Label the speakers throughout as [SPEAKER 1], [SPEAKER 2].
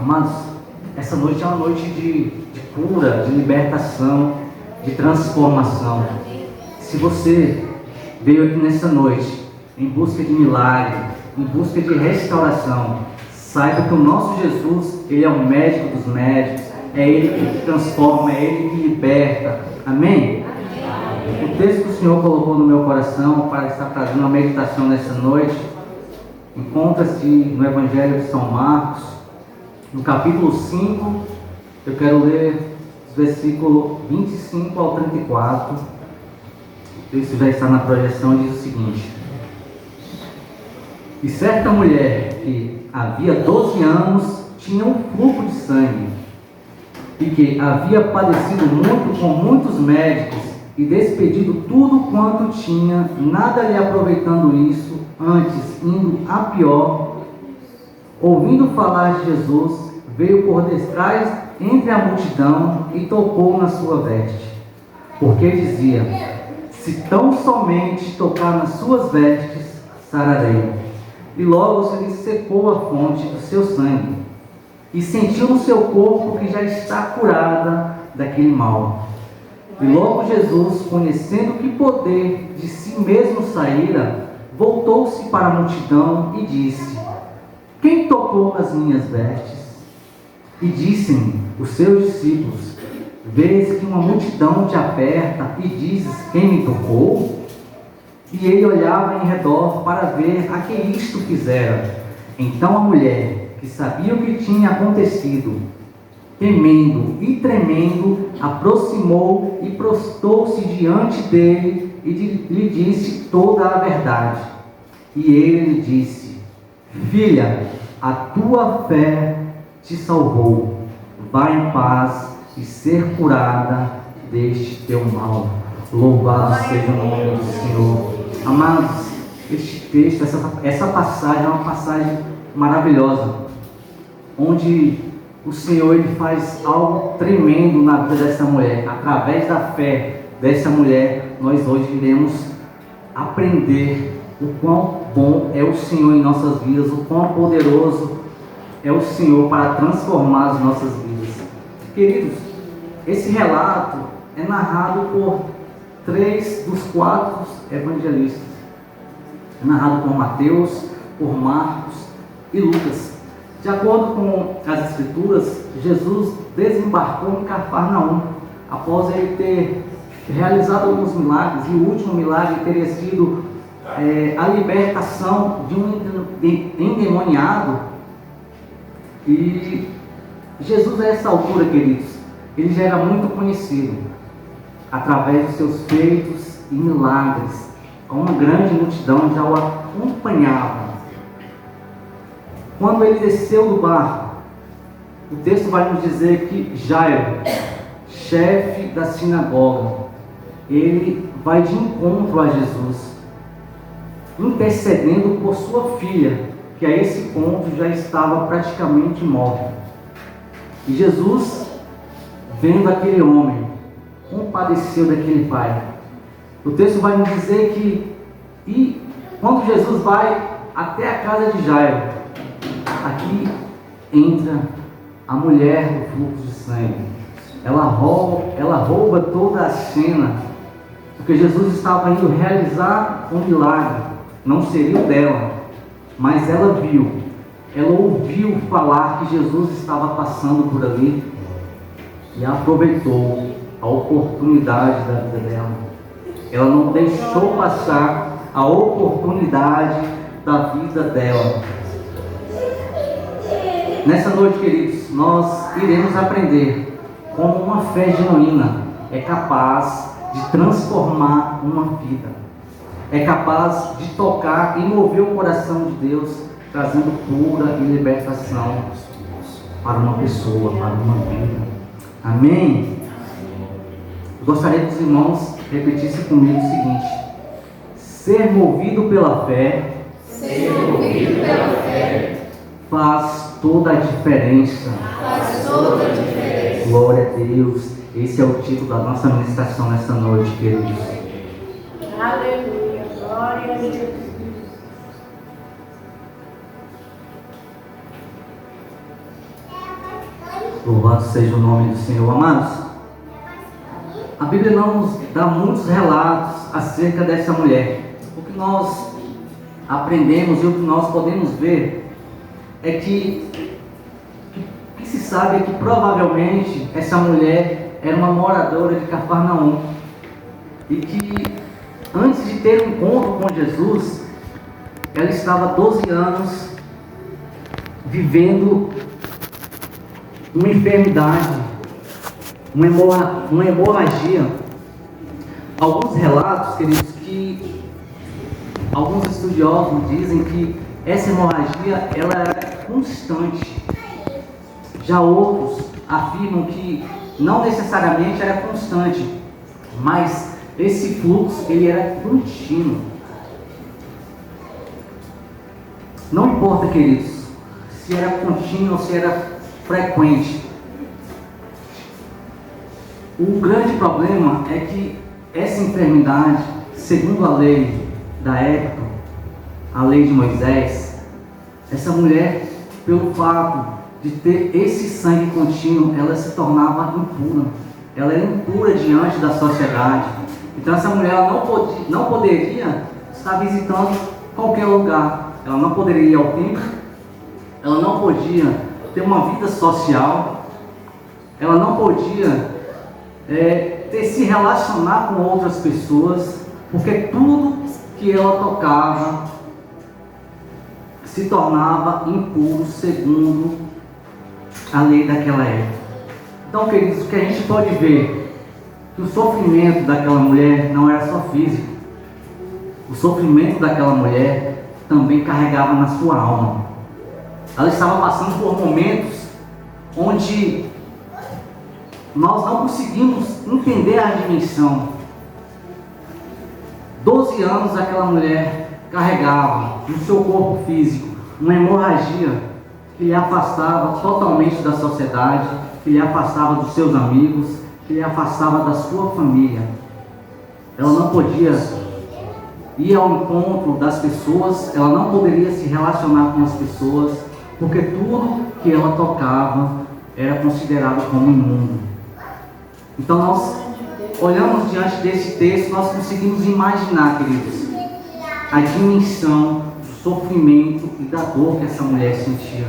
[SPEAKER 1] Amados, essa noite é uma noite de cura, de libertação, de transformação. Se você veio aqui nessa noite em busca de milagre, em busca de restauração, saiba que o nosso Jesus, Ele é o médico dos médicos, é Ele que transforma, é Ele que liberta. Amém? O texto que o Senhor colocou no meu coração para estar trazendo uma meditação nessa noite encontra-se no Evangelho de São Marcos, no capítulo 5. Eu quero ler os versículos 25 ao 34. O texto já está na projeção e diz o seguinte: E certa mulher que havia 12 anos tinha um fluxo de sangue, e que havia padecido muito com muitos médicos, e despedido tudo quanto tinha, nada lhe aproveitando isso, antes indo a pior, ouvindo falar de Jesus, veio por detrás entre a multidão e tocou na sua veste, porque dizia: se tão somente tocar nas suas vestes, sararei. E logo se lhe secou a fonte do seu sangue, e sentiu no seu corpo que já está curada daquele mal. E logo Jesus, conhecendo que poder de si mesmo saíra, voltou-se para a multidão e disse: quem tocou nas minhas vestes? E dissem os seus discípulos: vês que uma multidão te aperta e dizes: quem me tocou? E ele olhava em redor para ver a que isto fizera. Então a mulher, que sabia o que tinha acontecido, temendo e tremendo, aproximou e prostou-se diante dele e lhe disse toda a verdade. E ele lhe disse: filha, a tua fé te salvou. Vá em paz e ser curada deste teu mal. Louvado seja o nome do Senhor. Amados, este texto, essa passagem é uma passagem maravilhosa, onde o Senhor ele faz algo tremendo na vida dessa mulher. Através da fé dessa mulher, nós hoje iremos aprender o quão bom é o Senhor em nossas vidas, o quão poderoso é o Senhor para transformar as nossas vidas. Queridos, esse relato é narrado por 3 dos 4 evangelistas. É narrado por Mateus, por Marcos e Lucas. De acordo com as Escrituras, Jesus desembarcou em Cafarnaum, após ele ter realizado alguns milagres, e o último milagre teria sido a libertação de um endemoniado. E Jesus, a essa altura, queridos, ele já era muito conhecido, através dos seus feitos e milagres. Uma grande multidão já o acompanhava. Quando ele desceu do barco, o texto vai nos dizer que Jairo, chefe da sinagoga, ele vai de encontro a Jesus, intercedendo por sua filha, que a esse ponto já estava praticamente morta. E Jesus, vendo aquele homem, compadeceu daquele pai. O texto vai nos dizer que quando Jesus vai até a casa de Jairo, aqui entra a mulher do fluxo de sangue. Ela rouba toda a cena, porque Jesus estava indo realizar um milagre. Não seria o dela, mas ela ouviu falar que Jesus estava passando por ali e aproveitou a oportunidade da vida dela. Ela não deixou passar a oportunidade da vida dela. Nessa noite, queridos, nós iremos aprender como uma fé genuína é capaz de transformar uma vida, é capaz de tocar e mover o coração de Deus, trazendo cura e libertação para uma pessoa, para uma vida. Amém? Eu gostaria que os irmãos repetissem comigo o seguinte: ser movido pela fé, faz toda a diferença. Glória a Deus. Esse é o título da nossa ministração nessa noite, queridos.
[SPEAKER 2] Aleluia, glória a Deus.
[SPEAKER 1] Louvado seja o nome do Senhor, amados. A Bíblia não nos dá muitos relatos acerca dessa mulher. O que nós aprendemos e o que nós podemos ver é que o que se sabe é que provavelmente essa mulher era uma moradora de Cafarnaum e que antes de ter um encontro com Jesus, ela estava 12 anos vivendo uma enfermidade, uma hemorragia. Alguns relatos, queridos, que alguns estudiosos dizem que essa hemorragia ela era constante. Já outros afirmam que não necessariamente era constante, mas esse fluxo ele era contínuo. Não importa, queridos, se era contínuo ou se era frequente. O grande problema é que essa enfermidade, segundo a lei da época, a lei de Moisés, essa mulher, pelo fato de ter esse sangue contínuo, ela se tornava impura. Ela era impura diante da sociedade. Então essa mulher não poderia estar visitando qualquer lugar. Ela não poderia ir ao templo. Ela não podia ter uma vida social. Ela não podia se relacionar com outras pessoas, porque tudo que ela tocava se tornava impuro segundo a lei daquela época. Então, queridos, o que a gente pode ver que o sofrimento daquela mulher não era só físico. O sofrimento daquela mulher também carregava na sua alma. Ela estava passando por momentos onde nós não conseguimos entender a dimensão. 12 anos aquela mulher carregava no seu corpo físico uma hemorragia que lhe afastava totalmente da sociedade, que lhe afastava dos seus amigos, que lhe afastava da sua família. Ela não podia ir ao encontro das pessoas, ela não poderia se relacionar com as pessoas, porque tudo que ela tocava era considerado como imundo. Então nós olhamos diante desse texto, nós conseguimos imaginar, queridos, a dimensão do sofrimento e da dor que essa mulher sentia.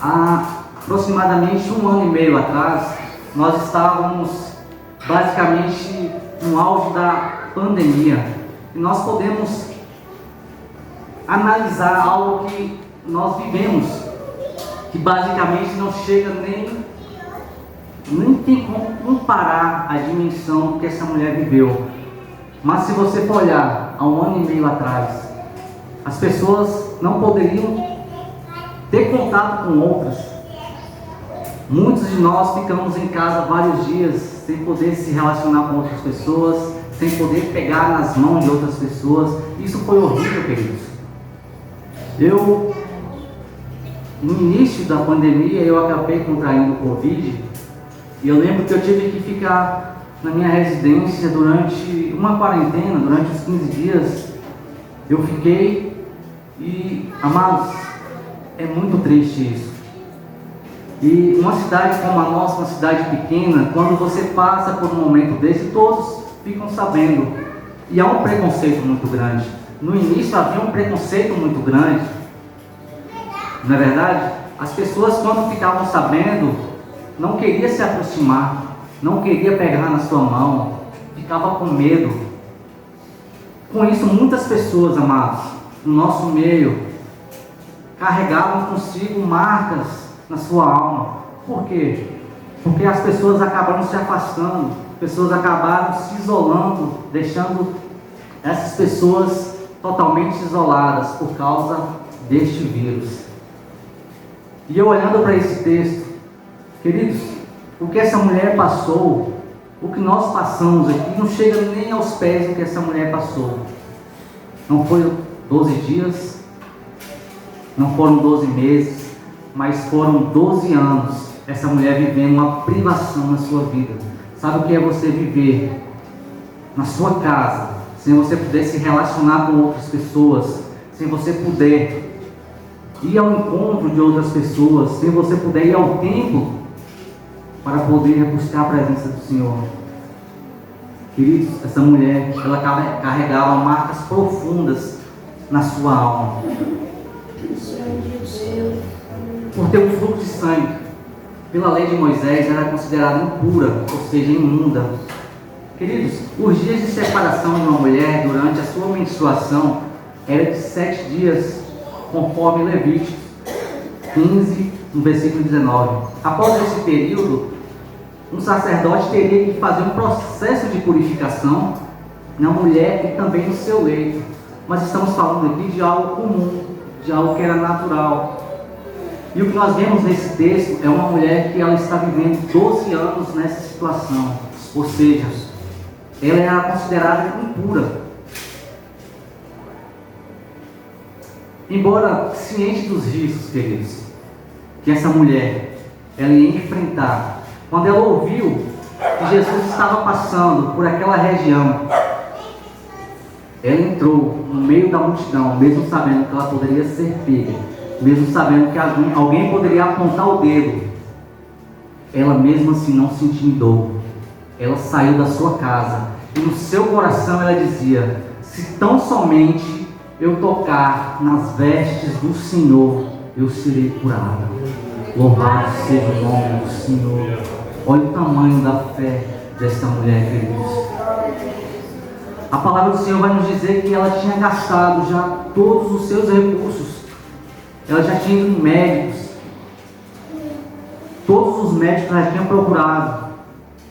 [SPEAKER 1] Há aproximadamente 1 ano e meio atrás, nós estávamos basicamente no auge da pandemia. E nós podemos analisar algo que nós vivemos, que basicamente não chega nem tem como comparar a dimensão que essa mulher viveu. Mas se você for olhar há 1 ano e meio atrás, as pessoas não poderiam ter contato com outras. Muitos de nós ficamos em casa vários dias sem poder se relacionar com outras pessoas, sem poder pegar nas mãos de outras pessoas. Isso foi horrível, queridos. No início da pandemia, eu acabei contraindo Covid. E eu lembro que eu tive que ficar na minha residência durante uma quarentena, durante os 15 dias. Eu fiquei e, amados, é muito triste isso. E uma cidade como a nossa, uma cidade pequena, quando você passa por um momento desse, todos ficam sabendo. E há um preconceito muito grande. No início havia um preconceito muito grande. Não é verdade? As pessoas, quando ficavam sabendo, não queria se aproximar, não queria pegar na sua mão, ficava com medo. Com isso, muitas pessoas, amados, no nosso meio, carregavam consigo marcas na sua alma. Por quê? Porque as pessoas acabaram se afastando, pessoas acabaram se isolando, deixando essas pessoas totalmente isoladas por causa deste vírus. E eu olhando para esse texto, queridos, o que essa mulher passou, o que nós passamos aqui, não chega nem aos pés do que essa mulher passou. Não foi 12 dias, não foram 12 meses, mas foram 12 anos essa mulher vivendo uma privação na sua vida. Sabe o que é você viver na sua casa, sem você poder se relacionar com outras pessoas, sem você poder ir ao encontro de outras pessoas, sem você poder ir ao templo para poder buscar a presença do Senhor. Queridos, essa mulher, ela carregava marcas profundas na sua alma. Por ter um fluxo de sangue, pela lei de Moisés, ela era considerada impura, ou seja, imunda. Queridos, os dias de separação de uma mulher durante a sua menstruação era de 7 dias, conforme Levítico 15, no versículo 19. Após esse período, um sacerdote teria que fazer um processo de purificação na mulher e também no seu leito. Mas estamos falando aqui de algo comum, de algo que era natural. E o que nós vemos nesse texto é uma mulher que ela está vivendo 12 anos nessa situação. Ou seja, ela era considerada impura. Embora ciente dos riscos, queridos, que essa mulher ela ia enfrentar, quando ela ouviu que Jesus estava passando por aquela região, ela entrou no meio da multidão, mesmo sabendo que ela poderia ser pega, mesmo sabendo que alguém poderia apontar o dedo. Ela mesmo assim não se intimidou. Ela saiu da sua casa e no seu coração ela dizia: se tão somente eu tocar nas vestes do Senhor, eu serei curada. Louvado seja o nome do Senhor. Olha o tamanho da fé desta mulher, queridos. A palavra do Senhor vai nos dizer que ela tinha gastado já todos os seus recursos. Ela já tinha ido em médicos. Todos os médicos ela tinha procurado.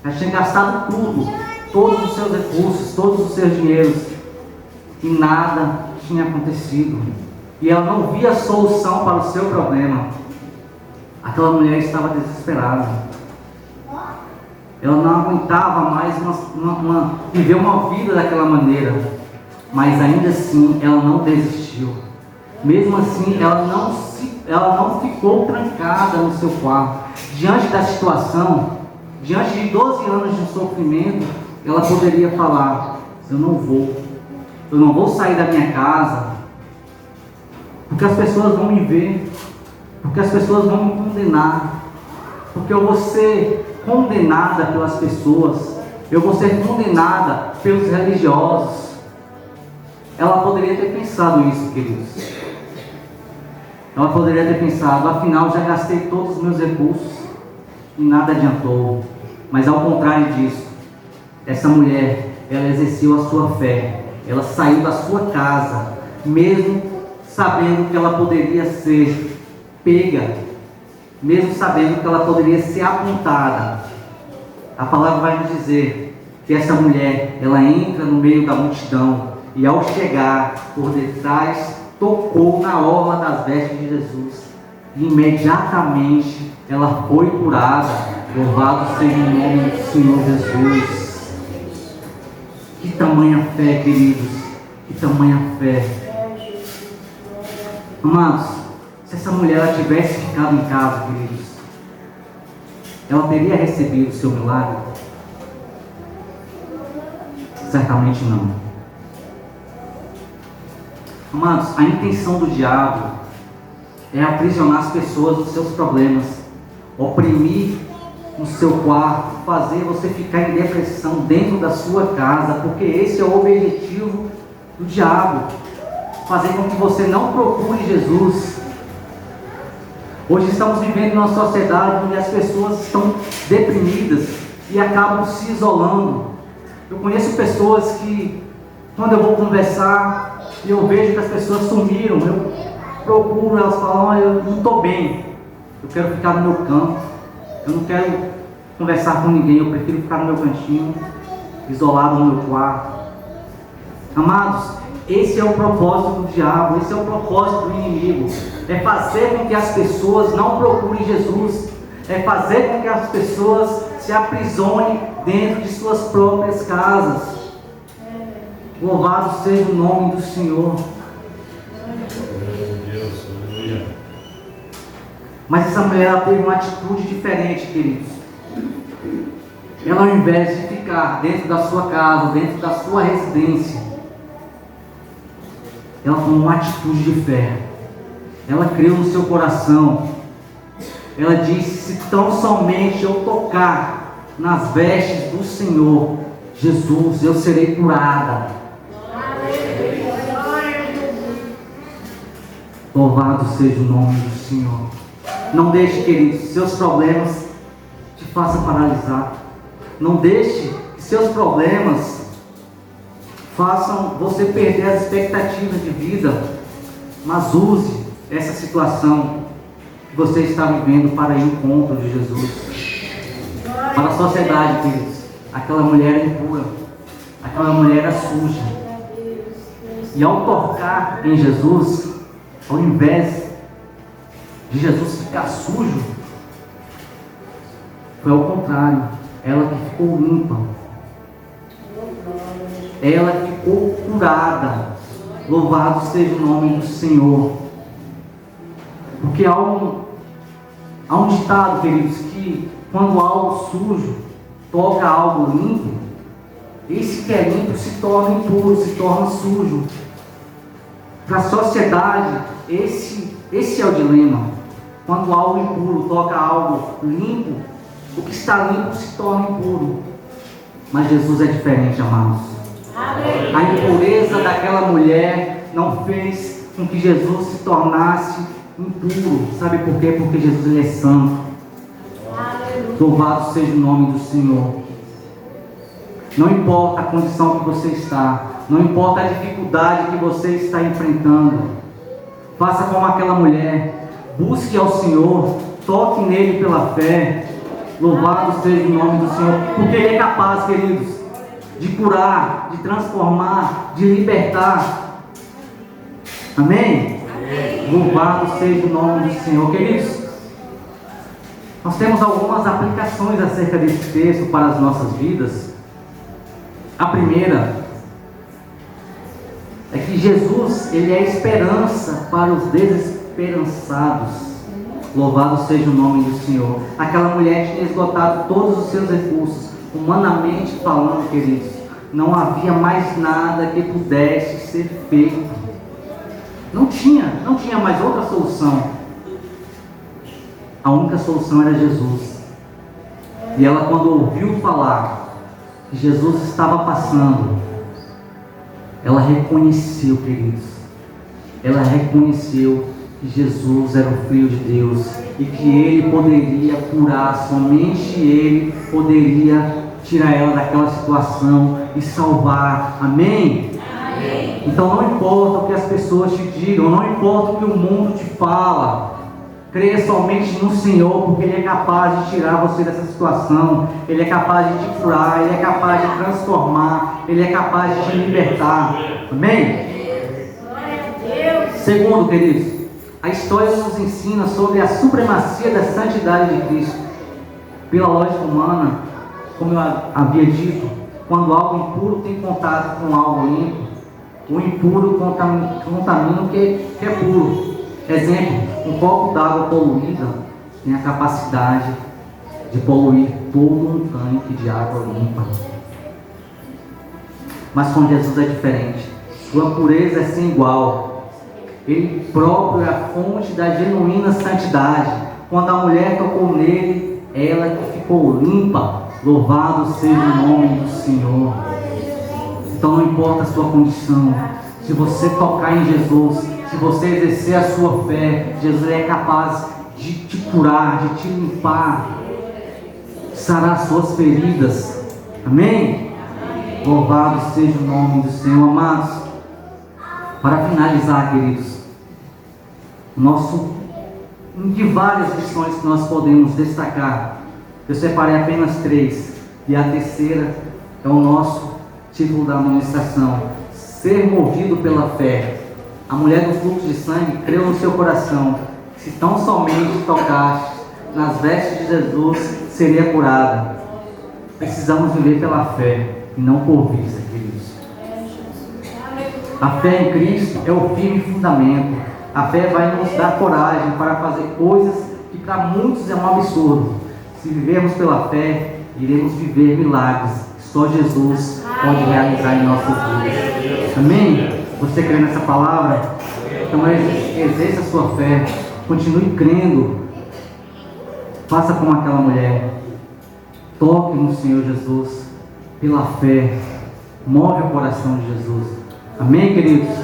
[SPEAKER 1] Ela tinha gastado tudo, todos os seus recursos, todos os seus dinheiros. E nada tinha acontecido. E ela não via solução para o seu problema. Aquela mulher estava desesperada. Ela não aguentava mais viver uma vida daquela maneira. Mas ainda assim, ela não desistiu. Mesmo assim, ela não ficou trancada no seu quarto. Diante da situação, diante de 12 anos de sofrimento, ela poderia falar: eu não vou sair da minha casa, porque as pessoas vão me ver, porque as pessoas vão me condenar, porque eu vou ser condenada pelas pessoas, eu vou ser condenada pelos religiosos. Ela poderia ter pensado isso, queridos. Ela poderia ter pensado: afinal já gastei todos os meus recursos e nada adiantou. Mas ao contrário disso, essa mulher, ela exerceu a sua fé. Ela saiu da sua casa, mesmo sabendo que ela poderia ser pega, mesmo sabendo que ela poderia ser apontada. A palavra vai nos dizer que essa mulher, ela entra no meio da multidão e ao chegar por detrás, tocou na orla das vestes de Jesus. E imediatamente ela foi curada. Louvado seja o nome do Senhor Jesus. Que tamanha fé, queridos. Que tamanha fé. Amados, se essa mulher ela tivesse ficado em casa, queridos, ela teria recebido o seu milagre? Certamente não. Amados, a intenção do diabo é aprisionar as pessoas dos seus problemas, oprimir no seu quarto, fazer você ficar em depressão dentro da sua casa, porque esse é o objetivo do diabo, fazer com que você não procure Jesus. Hoje estamos vivendo numa sociedade onde as pessoas estão deprimidas e acabam se isolando. Eu conheço pessoas que, quando eu vou conversar e eu vejo que as pessoas sumiram, eu procuro, elas falam: olha, eu não estou bem, eu quero ficar no meu canto, eu não quero conversar com ninguém, eu prefiro ficar no meu cantinho, isolado no meu quarto. Amados, esse é o propósito do diabo, esse é o propósito do inimigo, é fazer com que as pessoas não procurem Jesus, é fazer com que as pessoas se aprisionem dentro de suas próprias casas. Louvado seja o nome do Senhor. Mas essa mulher ela teve uma atitude diferente, queridos. Ela, ao invés de ficar dentro da sua casa, dentro da sua residência, ela tomou uma atitude de fé. Ela creu no seu coração Ela disse: se tão somente eu tocar nas vestes do Senhor Jesus, eu serei curada. Louvado seja o nome do Senhor. Não deixe, queridos, seus problemas te façam paralisar. Não deixe que seus problemas façam você perder as expectativas de vida. Mas use essa situação que você está vivendo para ir ao encontro de Jesus. Para a sociedade, queridos, aquela mulher era impura, aquela mulher era suja. E ao tocar em Jesus, ao invés de Jesus ficar sujo, foi ao contrário, ela que ficou limpa, ela ficou curada. Louvado seja o nome do Senhor. Porque há um ditado, queridos, que quando algo sujo toca algo limpo, esse que é limpo se torna impuro, se torna sujo. Para a sociedade, esse é o dilema. Quando algo impuro toca algo limpo, o que está limpo se torna impuro. Mas Jesus é diferente, amados. A impureza daquela mulher não fez com que Jesus se tornasse impuro. Sabe por quê? Porque Jesus, ele é santo. Louvado seja o nome do Senhor. Não importa a condição que você está, não importa a dificuldade que você está enfrentando, faça como aquela mulher, busque ao Senhor, toque nele pela fé. Louvado seja o nome do Senhor, porque ele é capaz, queridos, de curar, de transformar, de libertar. Amém? Louvado seja o nome do Senhor. Queridos, nós temos algumas aplicações acerca desse texto para as nossas vidas. A primeira é que Jesus, ele é esperança para os desesperançados. Louvado seja o nome do Senhor. Aquela mulher tinha esgotado todos os seus recursos, humanamente falando, queridos. Não havia mais nada que pudesse ser feito. Não tinha mais outra solução. A única solução era Jesus. E ela, quando ouviu falar que Jesus estava passando, ela reconheceu, queridos. Ela reconheceu que Jesus era o Filho de Deus e que Ele poderia curar, somente Ele poderia tirar ela daquela situação e salvar. Amém? Amém. Então não importa o que as pessoas te digam, não importa o que o mundo te fala, creia somente no Senhor, porque Ele é capaz de tirar você dessa situação, Ele é capaz de te curar, Ele é capaz de transformar, Ele é capaz de te libertar. Amém? Segundo, queridos, a história nos ensina sobre a supremacia da santidade de Cristo. Pela lógica humana, como eu havia dito, quando algo impuro tem contato com algo limpo, o impuro contamina o que é puro. Exemplo, um copo d'água poluída tem a capacidade de poluir todo um tanque de água limpa. Mas com Jesus é diferente. Sua pureza é sem igual. Ele próprio é a fonte da genuína santidade. Quando a mulher tocou nele, ela que ficou limpa. Louvado seja o nome do Senhor. Então não importa a sua condição, se você tocar em Jesus, se você exercer a sua fé, Jesus é capaz de te curar, de te limpar, sarar suas feridas. Amém? Louvado seja o nome do Senhor, amados. Para finalizar, queridos, de várias lições que nós podemos destacar, eu separei apenas 3, e a terceira é o nosso título da ministração: ser movido pela fé. A mulher do fluxo de sangue creu no seu coração, se tão somente tocaste nas vestes de Jesus, seria curada. Precisamos viver pela fé e não por vista, queridos. A fé em Cristo é o firme fundamento. A fé vai nos dar coragem para fazer coisas que para muitos é um absurdo. Se vivermos pela fé, iremos viver milagres que só Jesus pode realizar em nossas vidas. Amém? Você crê nessa palavra? Então exerça a sua fé, continue crendo Faça como aquela mulher. Toque no Senhor Jesus pela fé. Move o coração de Jesus. Amém, queridos?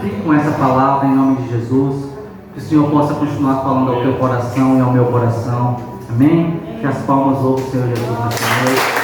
[SPEAKER 1] Fique com essa palavra em nome de Jesus. Que o Senhor possa continuar falando ao teu coração e ao meu coração. Amém? Que as palmas ouçam o Senhor Jesus nessa noite.